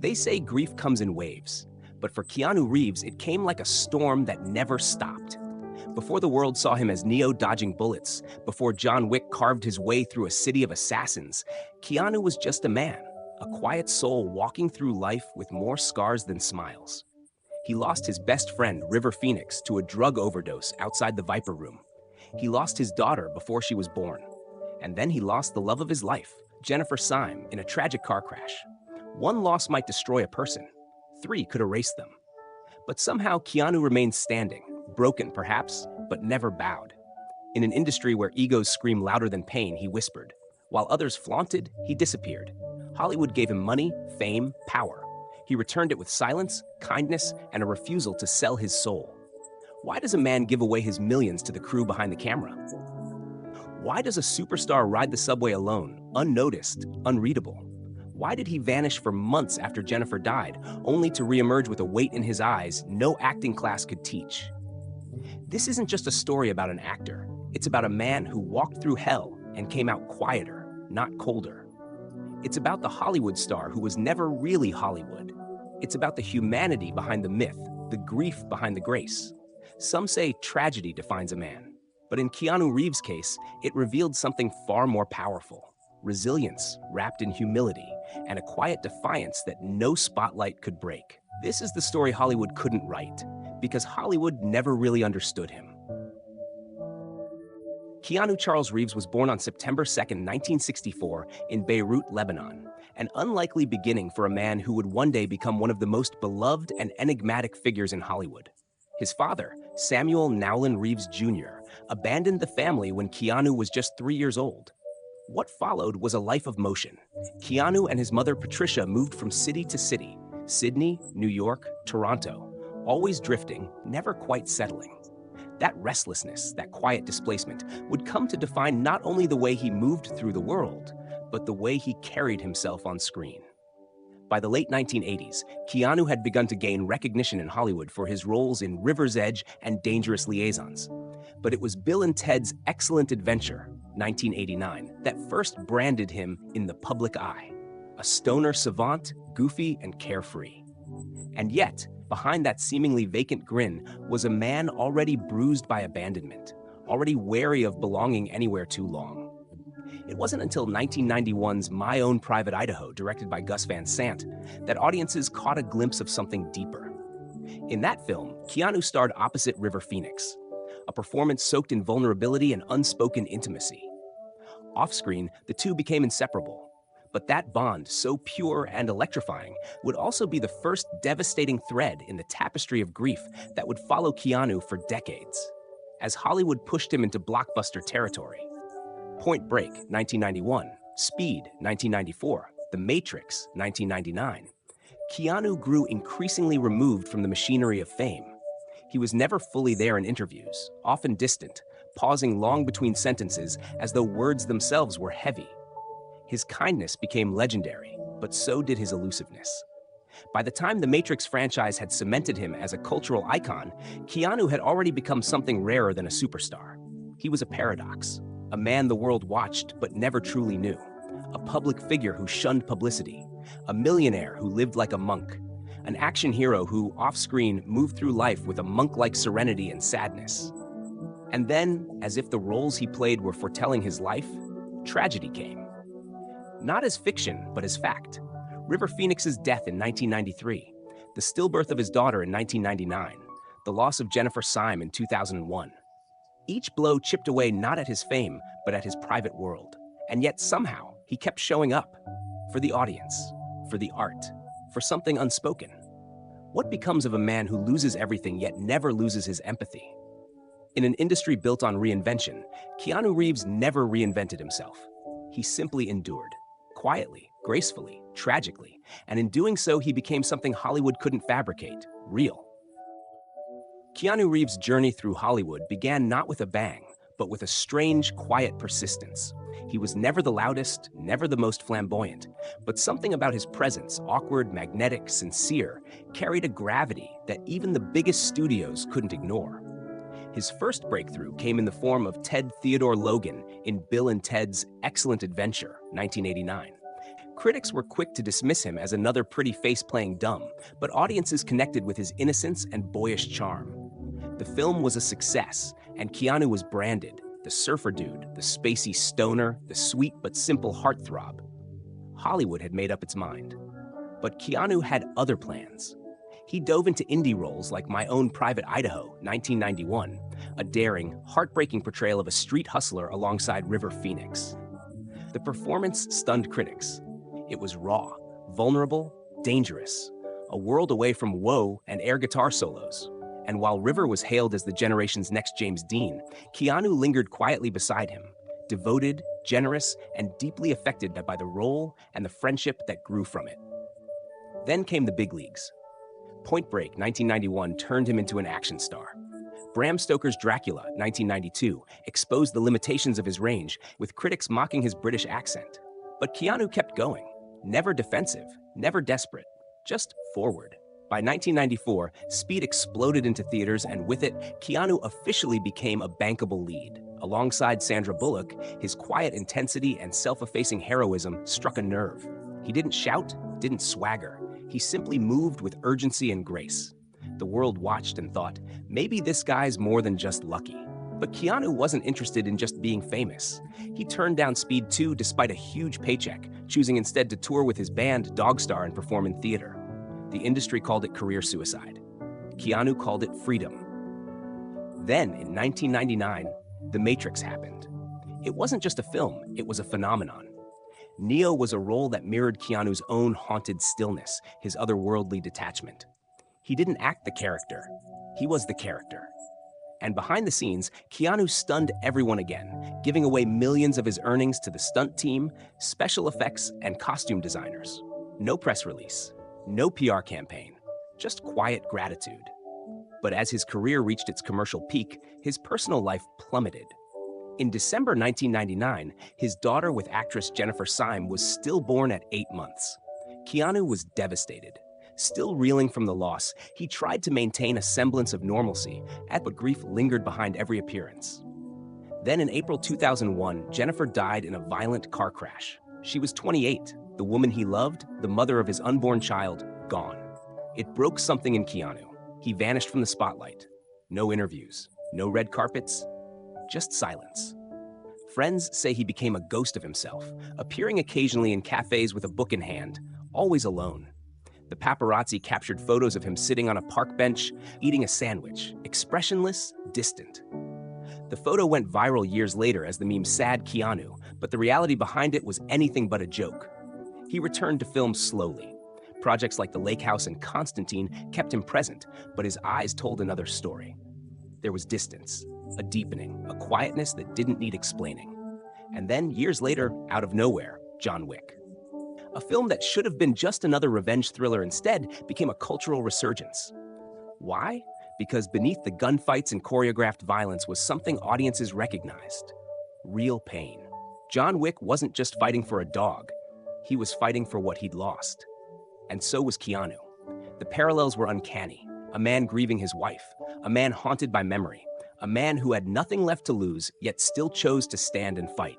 They say grief comes in waves, but for Keanu Reeves, it came like a storm that never stopped. Before the world saw him as Neo dodging bullets, before John Wick carved his way through a city of assassins, Keanu was just a man, a quiet soul walking through life with more scars than smiles. He lost his best friend, River Phoenix, to a drug overdose outside the Viper Room. He lost his daughter before she was born. And then he lost the love of his life, Jennifer Syme, in a tragic car crash. One loss might destroy a person. 3 could erase them. But somehow Keanu remained standing, broken perhaps, but never bowed. In an industry where egos scream louder than pain, he whispered. While others flaunted, he disappeared. Hollywood gave him money, fame, power. He returned it with silence, kindness, and a refusal to sell his soul. Why does a man give away his millions to the crew behind the camera? Why does a superstar ride the subway alone, unnoticed, unreadable? Why did he vanish for months after Jennifer died, only to reemerge with a weight in his eyes no acting class could teach? This isn't just a story about an actor. It's about a man who walked through hell and came out quieter, not colder. It's about the Hollywood star who was never really Hollywood. It's about the humanity behind the myth, the grief behind the grace. Some say tragedy defines a man. But in Keanu Reeves' case, it revealed something far more powerful. Resilience wrapped in humility, and a quiet defiance that no spotlight could break. This is the story Hollywood couldn't write, because Hollywood never really understood him. Keanu Charles Reeves was born on September 2, 1964, in Beirut, Lebanon, an unlikely beginning for a man who would one day become one of the most beloved and enigmatic figures in Hollywood. His father, Samuel Nowlin Reeves Jr., abandoned the family when Keanu was just 3 years old. What followed was a life of motion. Keanu and his mother Patricia moved from city to city, Sydney, New York, Toronto, always drifting, never quite settling. That restlessness, that quiet displacement, would come to define not only the way he moved through the world, but the way he carried himself on screen. By the late 1980s, Keanu had begun to gain recognition in Hollywood for his roles in River's Edge and Dangerous Liaisons. But it was Bill and Ted's Excellent Adventure, 1989, that first branded him in the public eye. A stoner savant, goofy and carefree. And yet, behind that seemingly vacant grin was a man already bruised by abandonment, already wary of belonging anywhere too long. It wasn't until 1991's My Own Private Idaho, directed by Gus Van Sant, that audiences caught a glimpse of something deeper. In that film, Keanu starred opposite River Phoenix, a performance soaked in vulnerability and unspoken intimacy. Off-screen, the two became inseparable. But that bond, so pure and electrifying, would also be the first devastating thread in the tapestry of grief that would follow Keanu for decades, as Hollywood pushed him into blockbuster territory. Point Break, 1991, Speed, 1994, The Matrix, 1999. Keanu grew increasingly removed from the machinery of fame. He was never fully there in interviews, often distant, pausing long between sentences as though words themselves were heavy. His kindness became legendary, but so did his elusiveness. By the time the Matrix franchise had cemented him as a cultural icon, Keanu had already become something rarer than a superstar. He was a paradox, a man the world watched but never truly knew, a public figure who shunned publicity, a millionaire who lived like a monk, an action hero who, off-screen, moved through life with a monk-like serenity and sadness. And then, as if the roles he played were foretelling his life, tragedy came. Not as fiction, but as fact. River Phoenix's death in 1993, the stillbirth of his daughter in 1999, the loss of Jennifer Syme in 2001. Each blow chipped away not at his fame, but at his private world. And yet somehow, he kept showing up. For the audience, for the art, for something unspoken. What becomes of a man who loses everything yet never loses his empathy? In an industry built on reinvention, Keanu Reeves never reinvented himself. He simply endured. Quietly, gracefully, tragically, and in doing so, he became something Hollywood couldn't fabricate, real. Keanu Reeves' journey through Hollywood began not with a bang, but with a strange, quiet persistence. He was never the loudest, never the most flamboyant, but something about his presence, awkward, magnetic, sincere, carried a gravity that even the biggest studios couldn't ignore. His first breakthrough came in the form of Ted Theodore Logan in Bill and Ted's Excellent Adventure, 1989. Critics were quick to dismiss him as another pretty face playing dumb, but audiences connected with his innocence and boyish charm. The film was a success, and Keanu was branded the surfer dude, the spacey stoner, the sweet but simple heartthrob. Hollywood had made up its mind. But Keanu had other plans. He dove into indie roles like My Own Private Idaho, 1991, a daring, heartbreaking portrayal of a street hustler alongside River Phoenix. The performance stunned critics. It was raw, vulnerable, dangerous, a world away from woe and air guitar solos. And while River was hailed as the generation's next James Dean, Keanu lingered quietly beside him, devoted, generous, and deeply affected by the role and the friendship that grew from it. Then came the big leagues. Point Break, 1991, turned him into an action star. Bram Stoker's Dracula, 1992, exposed the limitations of his range, with critics mocking his British accent. But Keanu kept going, never defensive, never desperate, just forward. By 1994, Speed exploded into theaters, and with it, Keanu officially became a bankable lead. Alongside Sandra Bullock, his quiet intensity and self-effacing heroism struck a nerve. He didn't shout, didn't swagger. He simply moved with urgency and grace. The world watched and thought, maybe this guy's more than just lucky. But Keanu wasn't interested in just being famous. He turned down Speed 2 despite a huge paycheck, choosing instead to tour with his band Dogstar and perform in theater. The industry called it career suicide. Keanu called it freedom. Then, in 1999, The Matrix happened. It wasn't just a film, it was a phenomenon. Neo was a role that mirrored Keanu's own haunted stillness, his otherworldly detachment. He didn't act the character, he was the character. And behind the scenes, Keanu stunned everyone again, giving away millions of his earnings to the stunt team, special effects, and costume designers. No press release, no PR campaign, just quiet gratitude. But as his career reached its commercial peak, his personal life plummeted. In December 1999, his daughter with actress Jennifer Syme was stillborn at 8 months. Keanu was devastated. Still reeling from the loss, he tried to maintain a semblance of normalcy, but grief lingered behind every appearance. Then in April 2001, Jennifer died in a violent car crash. She was 28. The woman he loved, the mother of his unborn child, gone. It broke something in Keanu. He vanished from the spotlight. No interviews, no red carpets, just silence. Friends say he became a ghost of himself, appearing occasionally in cafes with a book in hand, always alone. The paparazzi captured photos of him sitting on a park bench, eating a sandwich, expressionless, distant. The photo went viral years later as the meme Sad Keanu, but the reality behind it was anything but a joke. He returned to film slowly. Projects like The Lake House and Constantine kept him present, but his eyes told another story. There was distance, a deepening, a quietness that didn't need explaining. And then, years later, out of nowhere, John Wick. A film that should have been just another revenge thriller instead became a cultural resurgence. Why? Because beneath the gunfights and choreographed violence was something audiences recognized. Real pain. John Wick wasn't just fighting for a dog. He was fighting for what he'd lost. And so was Keanu. The parallels were uncanny. A man grieving his wife, a man haunted by memory, a man who had nothing left to lose, yet still chose to stand and fight.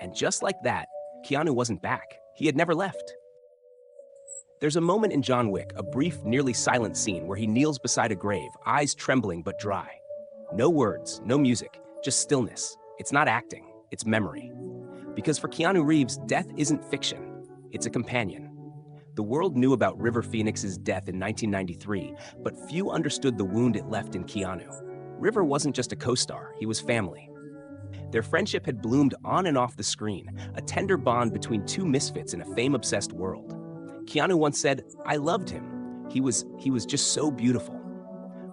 And just like that, Keanu wasn't back. He had never left. There's a moment in John Wick, a brief, nearly silent scene where he kneels beside a grave, eyes trembling but dry. No words, no music, just stillness. It's not acting, it's memory. Because for Keanu Reeves, death isn't fiction, it's a companion. The world knew about River Phoenix's death in 1993, but few understood the wound it left in Keanu. River wasn't just a co-star, he was family. Their friendship had bloomed on and off the screen, a tender bond between two misfits in a fame-obsessed world. Keanu once said, "I loved him. He was just so beautiful."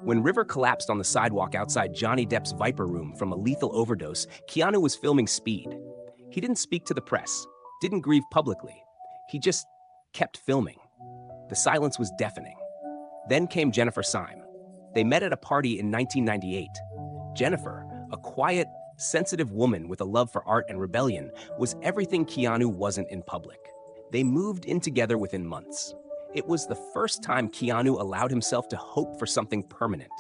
When River collapsed on the sidewalk outside Johnny Depp's Viper Room from a lethal overdose, Keanu was filming Speed. He didn't speak to the press, didn't grieve publicly. He just kept filming. The silence was deafening. Then came Jennifer Syme. They met at a party in 1998. Jennifer, a quiet, sensitive woman with a love for art and rebellion, was everything Keanu wasn't in public. They moved in together within months. It was the first time Keanu allowed himself to hope for something permanent.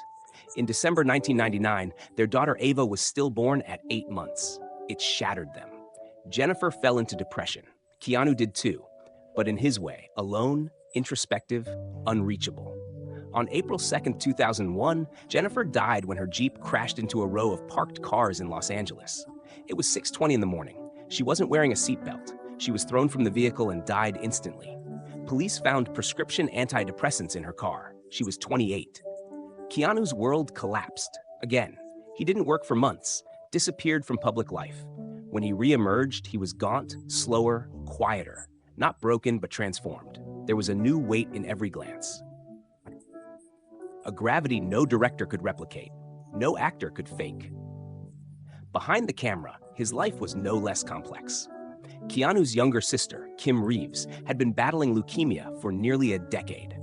In December 1999, their daughter Ava was stillborn at 8 months. It shattered them. Jennifer fell into depression. Keanu did too, but in his way, alone, introspective, unreachable. On April 2nd, 2001, Jennifer died when her Jeep crashed into a row of parked cars in Los Angeles. It was 6:20 in the morning. She wasn't wearing a seatbelt. She was thrown from the vehicle and died instantly. Police found prescription antidepressants in her car. She was 28. Keanu's world collapsed. Again, he didn't work for months, disappeared from public life. When he re-emerged, he was gaunt, slower, quieter. Not broken, but transformed. There was a new weight in every glance. A gravity no director could replicate, no actor could fake. Behind the camera, his life was no less complex. Keanu's younger sister, Kim Reeves, had been battling leukemia for nearly a decade.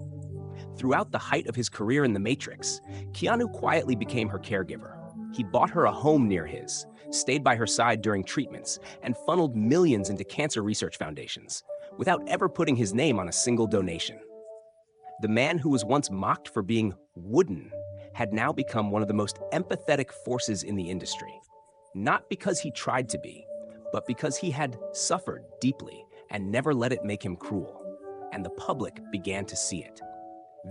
Throughout the height of his career in The Matrix, Keanu quietly became her caregiver. He bought her a home near his, stayed by her side during treatments, and funneled millions into cancer research foundations, without ever putting his name on a single donation. The man who was once mocked for being wooden had now become one of the most empathetic forces in the industry. Not because he tried to be, but because he had suffered deeply and never let it make him cruel. And the public began to see it.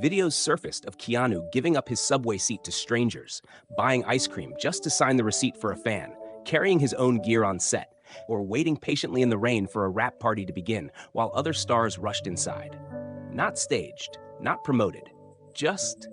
Videos surfaced of Keanu giving up his subway seat to strangers, buying ice cream just to sign the receipt for a fan, carrying his own gear on set, or waiting patiently in the rain for a rap party to begin while other stars rushed inside. Not staged, not promoted, just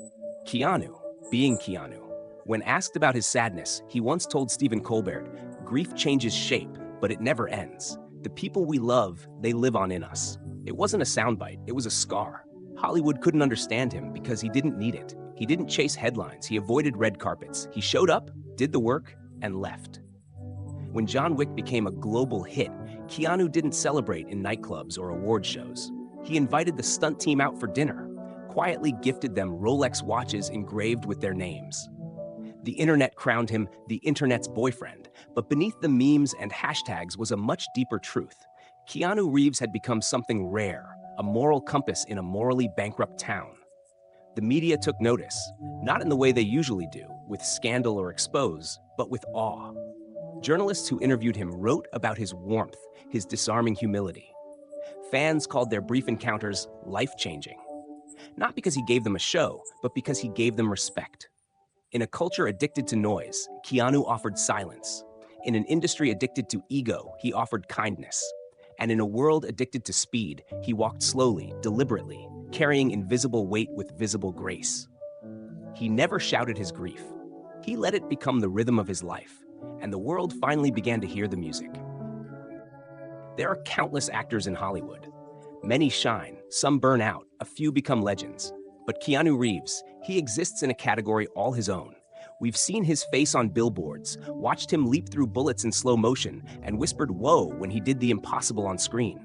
Keanu being Keanu. When asked about his sadness, he once told Stephen Colbert, "Grief changes shape, but it never ends. The people we love, they live on in us." It wasn't a soundbite, it was a scar. Hollywood couldn't understand him because he didn't need it. He didn't chase headlines, he avoided red carpets. He showed up, did the work, and left. When John Wick became a global hit, Keanu didn't celebrate in nightclubs or award shows. He invited the stunt team out for dinner, quietly gifted them Rolex watches engraved with their names. The internet crowned him the internet's boyfriend, but beneath the memes and hashtags was a much deeper truth. Keanu Reeves had become something rare, a moral compass in a morally bankrupt town. The media took notice, not in the way they usually do, with scandal or expose, but with awe. Journalists who interviewed him wrote about his warmth, his disarming humility. Fans called their brief encounters life-changing. Not because he gave them a show, but because he gave them respect. In a culture addicted to noise, Keanu offered silence. In an industry addicted to ego, he offered kindness. And in a world addicted to speed, he walked slowly, deliberately, carrying invisible weight with visible grace. He never shouted his grief. He let it become the rhythm of his life, and the world finally began to hear the music. There are countless actors in Hollywood. Many shine, some burn out, a few become legends. But Keanu Reeves, he exists in a category all his own. We've seen his face on billboards, watched him leap through bullets in slow motion, and whispered "whoa" when he did the impossible on screen.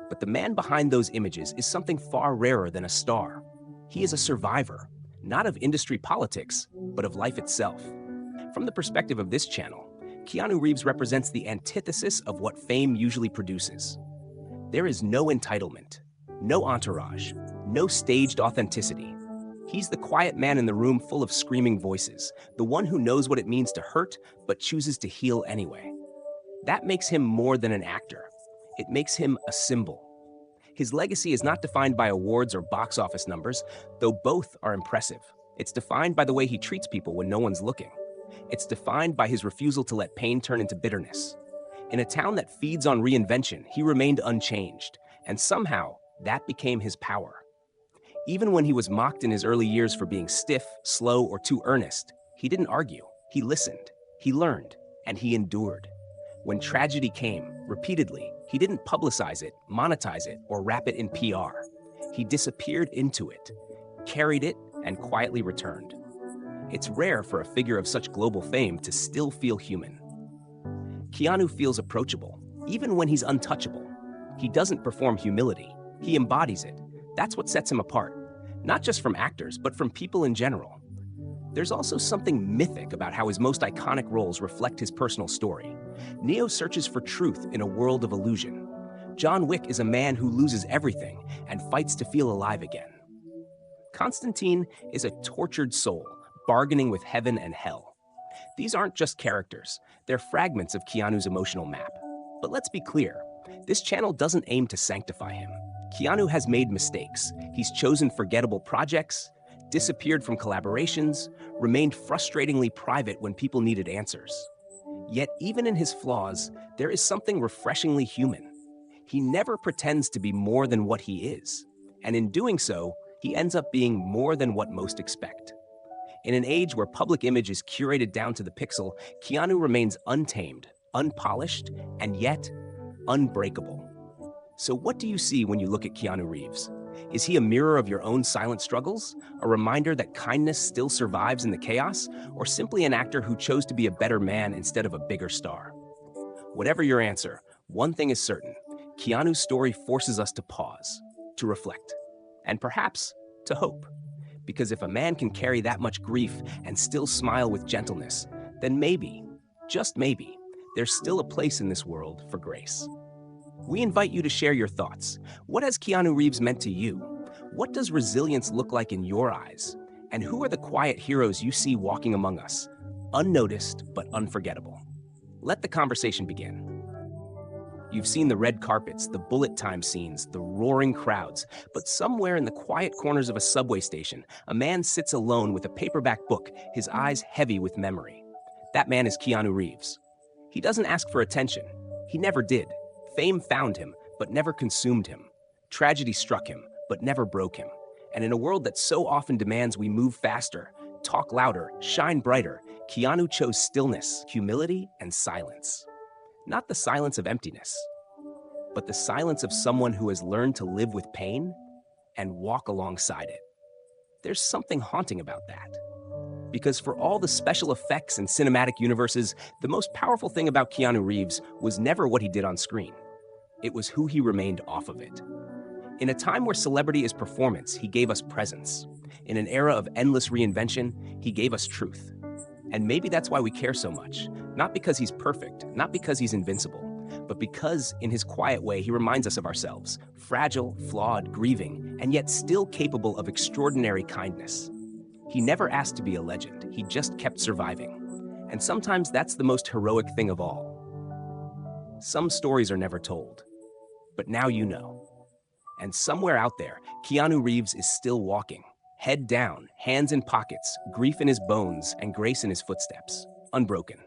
But the man behind those images is something far rarer than a star. He is a survivor, not of industry politics, but of life itself. From the perspective of this channel, Keanu Reeves represents the antithesis of what fame usually produces. There is no entitlement, no entourage, no staged authenticity. He's the quiet man in the room full of screaming voices, the one who knows what it means to hurt, but chooses to heal anyway. That makes him more than an actor. It makes him a symbol. His legacy is not defined by awards or box office numbers, though both are impressive. It's defined by the way he treats people when no one's looking. It's defined by his refusal to let pain turn into bitterness. In a town that feeds on reinvention, he remained unchanged, and somehow that became his power. Even when he was mocked in his early years for being stiff, slow, or too earnest, he didn't argue. He listened, he learned, and he endured. When tragedy came, repeatedly, he didn't publicize it, monetize it, or wrap it in PR. He disappeared into it, carried it, and quietly returned. It's rare for a figure of such global fame to still feel human. Keanu feels approachable, even when he's untouchable. He doesn't perform humility, he embodies it. That's what sets him apart, not just from actors, but from people in general. There's also something mythic about how his most iconic roles reflect his personal story. Neo searches for truth in a world of illusion. John Wick is a man who loses everything and fights to feel alive again. Constantine is a tortured soul, bargaining with heaven and hell. These aren't just characters, they're fragments of Keanu's emotional map. But let's be clear, This channel doesn't aim to sanctify him. Keanu has made mistakes. He's chosen forgettable projects, disappeared from collaborations, remained frustratingly private when people needed answers. Yet, even in his flaws, there is something refreshingly human. He never pretends to be more than what he is, and in doing so, he ends up being more than what most expect. In an age where public image is curated down to the pixel, Keanu remains untamed, unpolished, and yet unbreakable. So what do you see when you look at Keanu Reeves? Is he a mirror of your own silent struggles? A reminder that kindness still survives in the chaos? Or simply an actor who chose to be a better man instead of a bigger star? Whatever your answer, one thing is certain. Keanu's story forces us to pause, to reflect, and perhaps to hope. Because if a man can carry that much grief and still smile with gentleness, then maybe, just maybe, there's still a place in this world for grace. We invite you to share your thoughts. What has Keanu Reeves meant to you? What does resilience look like in your eyes? And who are the quiet heroes you see walking among us, unnoticed but unforgettable? Let the conversation begin. You've seen the red carpets, the bullet time scenes, the roaring crowds, but somewhere in the quiet corners of a subway station, a man sits alone with a paperback book, his eyes heavy with memory. That man is Keanu Reeves. He doesn't ask for attention. He never did. Fame found him, but never consumed him. Tragedy struck him, but never broke him. And in a world that so often demands we move faster, talk louder, shine brighter, Keanu chose stillness, humility, and silence. Not the silence of emptiness, but the silence of someone who has learned to live with pain and walk alongside it. There's something haunting about that. Because for all the special effects and cinematic universes, the most powerful thing about Keanu Reeves was never what he did on screen. It was who he remained off of it. In a time where celebrity is performance, he gave us presence. In an era of endless reinvention, he gave us truth. And maybe that's why we care so much. Not because he's perfect, not because he's invincible, but because, in his quiet way, he reminds us of ourselves, fragile, flawed, grieving, and yet still capable of extraordinary kindness. He never asked to be a legend, he just kept surviving. And sometimes that's the most heroic thing of all. Some stories are never told, but now you know. And somewhere out there, Keanu Reeves is still walking, head down, hands in pockets, grief in his bones, and grace in his footsteps, unbroken.